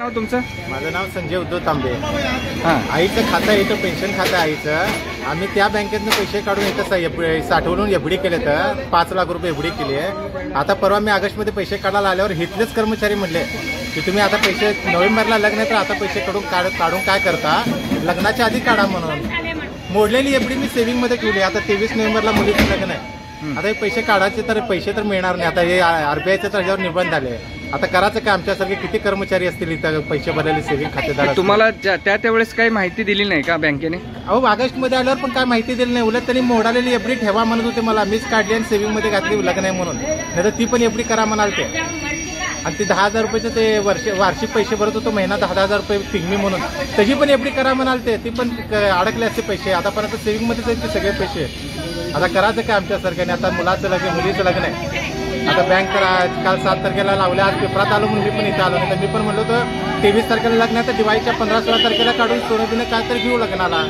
नाव तुमचं? माझं नाव संजय उद्धव तांबे. हां, आईचं खातं आहे, इथं पेन्शन खातं आहे आईचं. आम्ही त्या बँकेतनं पैसे काढून इथं साठवून एफडी केले, तर 5 लाख रुपये एफडी केली आहे. आता परवा मी ऑगस्टमध्ये पैसे काढायला आल्यावर इथलेच कर्मचारी म्हणले की तुम्ही आता पैसे नोव्हेंबरला लग्न आहे तर आता पैसे काढून काय करता, लग्नाच्या आधी काढा म्हणून. मोडलेली एफडी मी सेव्हिंगमध्ये ठेवली. आता 23 नोव्हेंबरला मुलीचं लग्न आहे. आता हे पैसे काढायचे तर पैसे तर मिळणार नाही. आता हे आरबीआयचं तर ह्याच्यावर निर्बंध आले. आता करायचं काय? आमच्यासारखे किती कर्मचारी असतील इथं पैसे भरलेले सेव्हिंग खातेदार. तुम्हाला त्यावेळेस काही माहिती दिली नाही का बँकेने? अहो, ऑगस्टमध्ये आल्यावर पण काय माहिती दिली नाही. उलट त्यांनी मोडालेली एफडी ठेवा म्हणत होते मला. मीच काढली आणि सेव्हिंगमध्ये घातली लग्न आहे म्हणून. नाही तर ती पण एफडी करा म्हणालते. आणि ती 10,000 रुपयाचं ते वार्षिक पैसे भरत होतो, महिना 10,000 रुपये पिगमी म्हणून, त्याची पण एफडी करा म्हणालते. ती पण अडकले असते पैसे. आतापर्यंत सेव्हिंगमध्येच आहेत ते सगळे पैसे. आता करायचं काय आमच्यासारख्याने? आता मुलाचं लग्न, मुलीचं लग्न आहे. आता बँक तर काल 7 तारखेला लावल्या. आज पेपरात आलो म्हणून मी पण इथं आलो. नाही तर मी पण म्हणलो होतो 23 तारखेला लग्न आहे तर दिवाळीच्या 15-16 तारखेला काढून सोनं बिनं काय तर घेऊ लग्नाला.